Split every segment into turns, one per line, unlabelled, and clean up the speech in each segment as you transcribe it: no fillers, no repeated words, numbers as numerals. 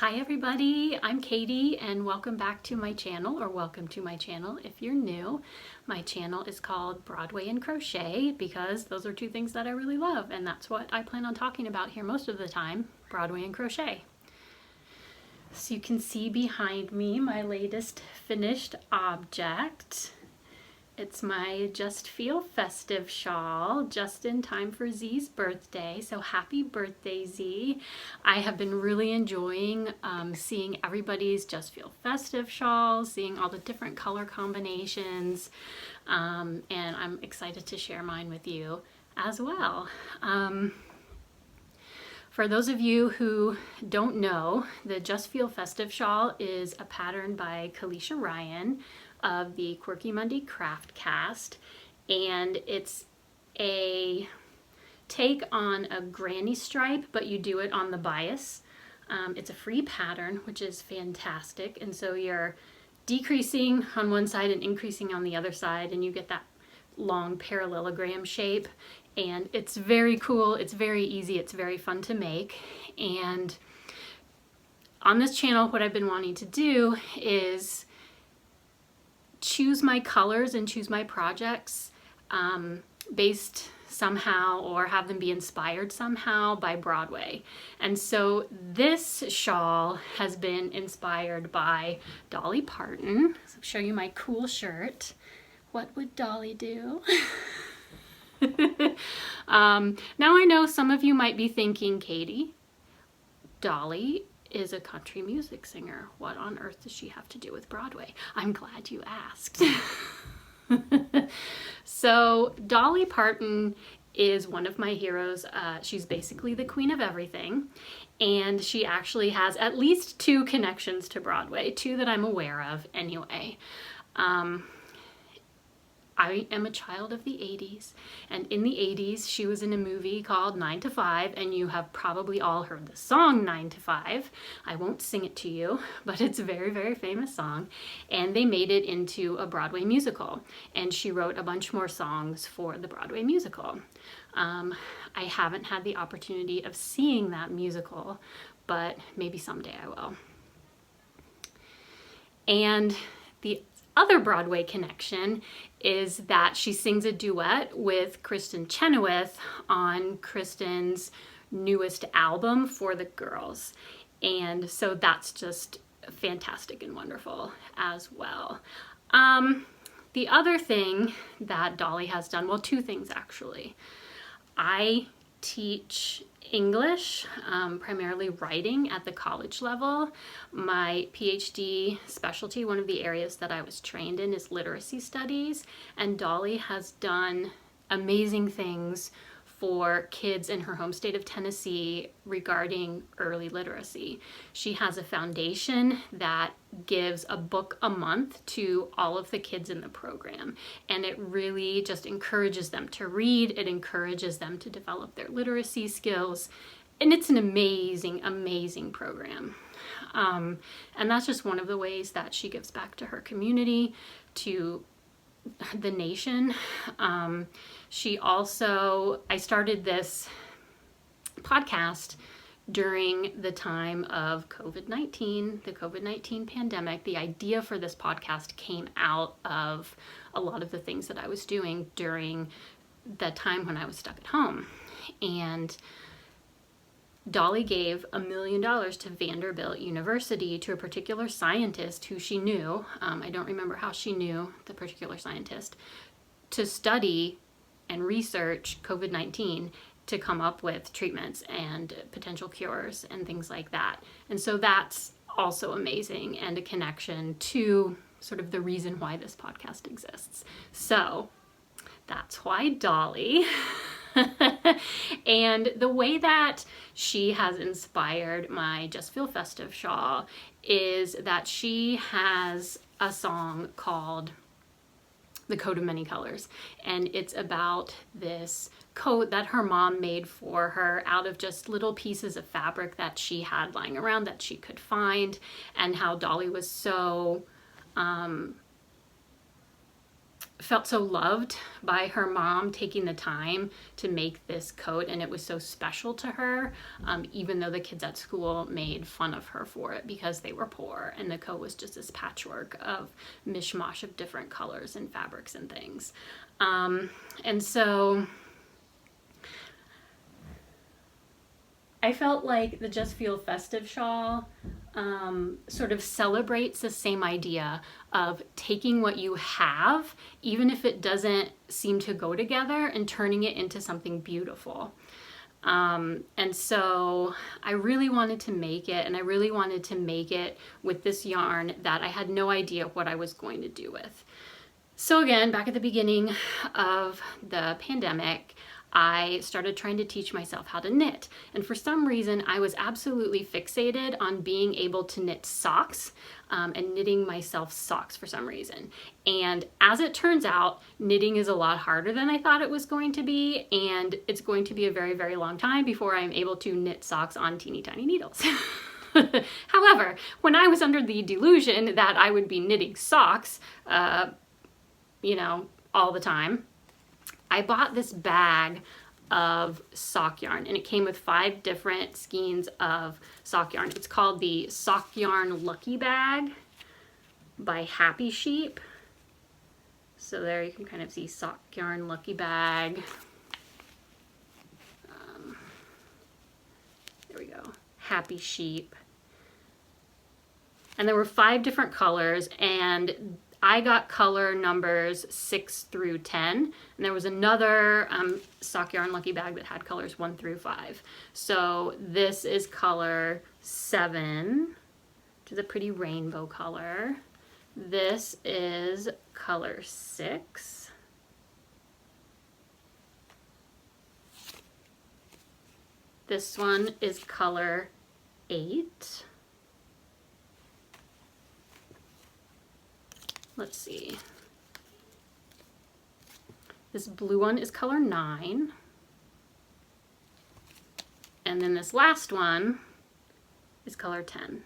Hi everybody, I'm Katie and welcome back to my channel, or welcome to my channel if you're new. My channel is called Broadway and Crochet because those are two things that I really love, and that's what I plan on talking about here most of the time, Broadway and crochet. So you can see behind me my latest finished object. It's my Just Feel Festive shawl, just in time for Z's birthday. So happy birthday, Z. I have been really enjoying seeing everybody's Just Feel Festive shawls, seeing all the different color combinations, and I'm excited to share mine with you as well. For those of you who don't know, the Just Feel Festive shawl is a pattern by Kalisha Ryan of the Quirky Monday Craft Cast, and it's a take on a granny stripe, but you do it on the bias. It's a free pattern, which is fantastic, and so you're decreasing on one side and increasing on the other side, and you get that long parallelogram shape, and it's very cool, it's very easy, it's very fun to make. And on this channel, what I've been wanting to do is choose my colors and choose my projects based somehow, or have them be inspired somehow by Broadway. And so this shawl has been inspired by Dolly Parton. So I'll show you my cool shirt. What would Dolly do? Now I know some of you might be thinking, Katie, Dolly is a country music singer. What on earth does she have to do with Broadway? I'm glad you asked. So Dolly Parton is one of my heroes. She's basically the queen of everything, and she actually has at least two connections to Broadway, two that I'm aware of anyway. I am a child of the 80s, and in the 80s she was in a movie called 9 to 5, and you have probably all heard the song 9 to 5. I won't sing it to you, but it's a very, very famous song, and they made it into a Broadway musical, and she wrote a bunch more songs for the Broadway musical. I haven't had the opportunity of seeing that musical, but maybe someday I will. And the other Broadway connection is that she sings a duet with Kristen Chenoweth on Kristen's newest album for the girls. And so that's just fantastic and wonderful as well. The other thing that Dolly has done, well, two things actually. I teach English, primarily writing at the college level. My PhD specialty, one of the areas that I was trained in, is literacy studies, and Dolly has done amazing things for kids in her home state of Tennessee regarding early literacy. She has a foundation that gives a book a month to all of the kids in the program, and it really just encourages them to read, it encourages them to develop their literacy skills, and it's an amazing, amazing program. And that's just one of the ways that she gives back to her community, to the nation. I started this podcast during the time of COVID-19, the COVID-19 pandemic. The idea for this podcast came out of a lot of the things that I was doing during the time when I was stuck at home. And Dolly gave $1 million to Vanderbilt University, to a particular scientist who she knew. I don't remember how she knew the particular scientist, to study and research COVID-19 to come up with treatments and potential cures and things like that. And so that's also amazing, and a connection to sort of the reason why this podcast exists. So that's why Dolly. And the way that she has inspired my Just Feel Festive shawl is that she has a song called The Coat of Many Colors, and it's about this coat that her mom made for her out of just little pieces of fabric that she had lying around that she could find, and how Dolly was so felt so loved by her mom taking the time to make this coat, and it was so special to her, even though the kids at school made fun of her for it because they were poor and the coat was just this patchwork of mishmash of different colors and fabrics and things. And so I felt like the Just Feel Festive shawl sort of celebrates the same idea of taking what you have, even if it doesn't seem to go together, and turning it into something beautiful. And so I really wanted to make it, and I really wanted to make it with this yarn that I had no idea what I was going to do with. So again, back at the beginning of the pandemic, I started trying to teach myself how to knit. And for some reason, I was absolutely fixated on being able to knit socks and knitting myself socks for some reason. And as it turns out, knitting is a lot harder than I thought it was going to be. And it's going to be a very, very long time before I'm able to knit socks on teeny tiny needles. However, when I was under the delusion that I would be knitting socks, you know, all the time, I bought this bag of sock yarn, and it came with 5 different skeins of sock yarn. It's called the Sock Yarn Lucky Bag by Happy Sheep. So there you can kind of see Sock Yarn Lucky Bag. There we go, Happy Sheep. And there were 5 different colors, and I got color numbers 6 through 10, and there was another Sock Yarn Lucky Bag that had colors 1 through 5. So this is color 7, which is a pretty rainbow color. This is color 6. This one is color 8. Let's see. This blue one is color 9. And then this last one is color 10.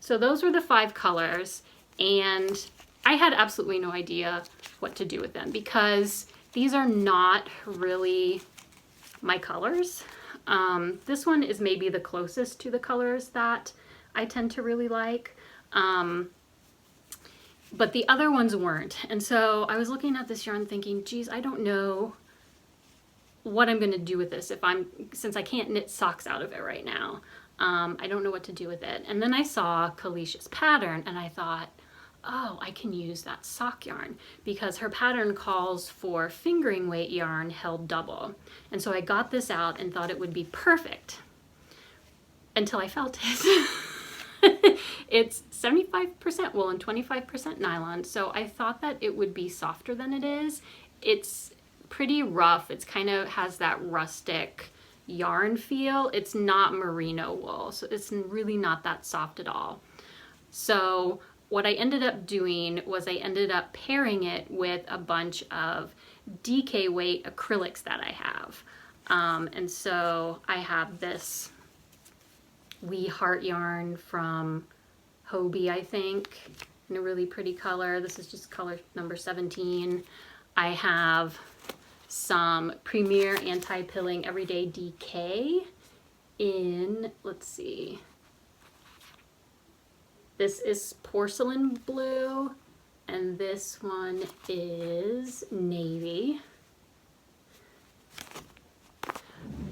So those were the 5 colors, and I had absolutely no idea what to do with them because these are not really my colors. This one is maybe the closest to the colors that I tend to really like. But the other ones weren't. And so I was looking at this yarn thinking, geez, I don't know what I'm gonna do with this since I can't knit socks out of it right now. I don't know what to do with it. And then I saw Kalicia's pattern and I thought, oh, I can use that sock yarn because her pattern calls for fingering weight yarn held double. And so I got this out and thought it would be perfect until I felt it. It's 75% wool and 25% nylon, so I thought that it would be softer than it is. It's pretty rough. It's kind of has that rustic yarn feel. It's not merino wool, so it's really not that soft at all. So what I ended up doing was I ended up pairing it with a bunch of DK weight acrylics that I have. And so I have this wee heart yarn from Hobie, I think, in a really pretty color. This is just color number 17. I have some Premier Anti-Pilling Everyday DK in, let's see, this is porcelain blue, and this one is navy.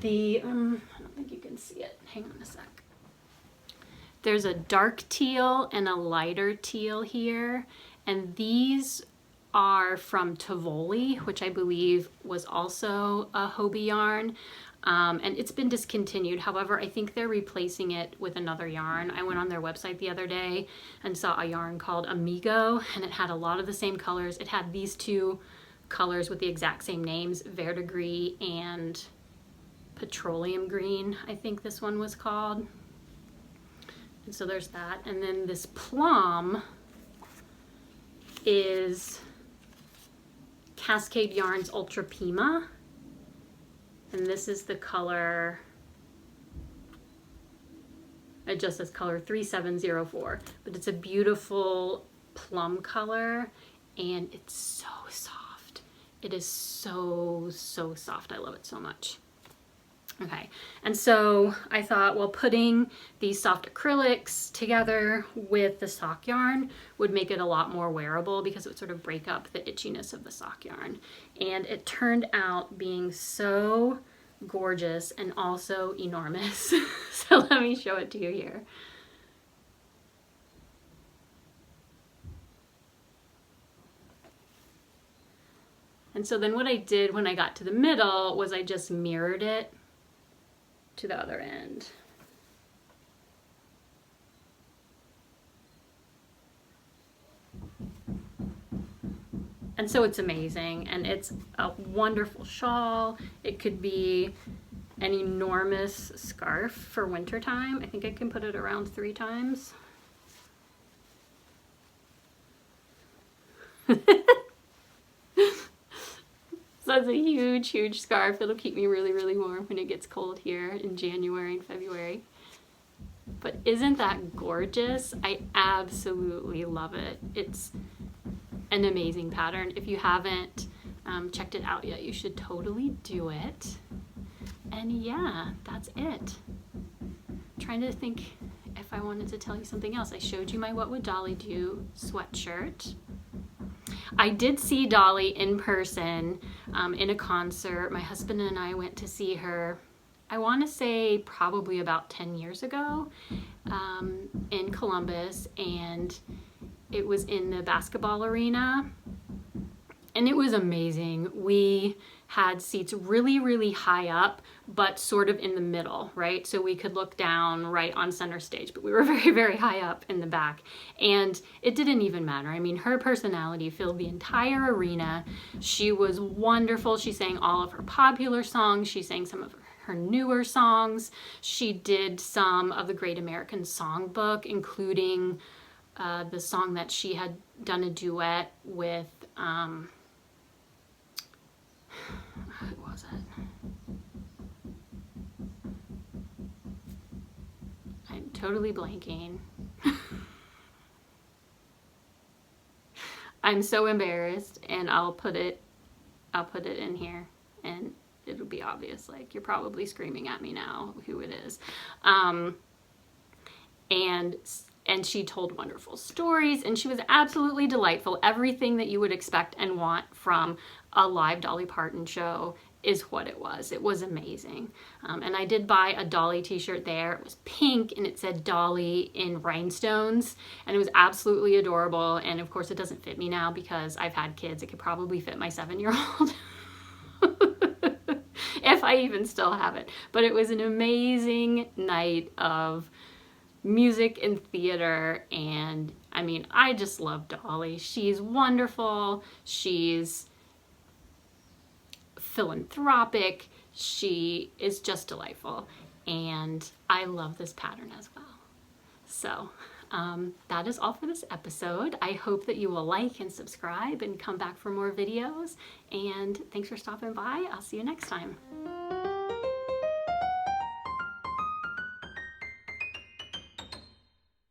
I don't think you can see it. Hang on a sec. There's a dark teal and a lighter teal here, and these are from Tivoli, which I believe was also a Hobie yarn, and it's been discontinued. However, I think they're replacing it with another yarn. I went on their website the other day and saw a yarn called Amigo, and it had a lot of the same colors. It had these 2 colors with the exact same names, Verdigris and Petroleum Green, I think this one was called. And so there's that. And then this plum is Cascade Yarns Ultra Pima. And this is the color, it just says color 3704. But it's a beautiful plum color. and it's so soft. It is so, so soft. I love it so much. Okay, and so I thought, well, putting these soft acrylics together with the sock yarn would make it a lot more wearable because it would sort of break up the itchiness of the sock yarn. And it turned out being so gorgeous and also enormous. So let me show it to you here. And so then what I did when I got to the middle was I just mirrored it to the other end. And so it's amazing, and it's a wonderful shawl. It could be an enormous scarf for wintertime. I think I can put it around 3 times. So it's a huge, huge scarf. It'll keep me really, really warm when it gets cold here in January and February. But isn't that gorgeous? I absolutely love it. It's an amazing pattern. If you haven't checked it out yet, you should totally do it. And yeah, that's it. I'm trying to think if I wanted to tell you something else. I showed you my What Would Dolly Do sweatshirt. I did see Dolly in person in a concert. My husband and I went to see her, I want to say probably about 10 years ago in Columbus, and it was in the basketball arena, and it was amazing. We had seats really, really high up, but sort of in the middle, right? So we could look down right on center stage, but we were very, very high up in the back. And it didn't even matter. I mean, her personality filled the entire arena. She was wonderful. She sang all of her popular songs. She sang some of her newer songs. She did some of the Great American Songbook, including the song that she had done a duet with, who was it? I'm totally blanking. I'm so embarrassed, and I'll put it in here, and it'll be obvious. Like, you're probably screaming at me now who it is. And she told wonderful stories, and she was absolutely delightful. Everything that you would expect and want from a live Dolly Parton show is what it was. It was amazing. And I did buy a Dolly t-shirt there. It was pink, and it said Dolly in rhinestones, and it was absolutely adorable. And of course it doesn't fit me now because I've had kids. It could probably fit my 7-year-old. If I even still have it. But it was an amazing night of music and theater, and I mean, I just love Dolly. She's wonderful. She's philanthropic. She is just delightful, and I love this pattern as well. So that is all for this episode. I hope that you will like and subscribe and come back for more videos, and thanks for stopping by. I'll see you next time.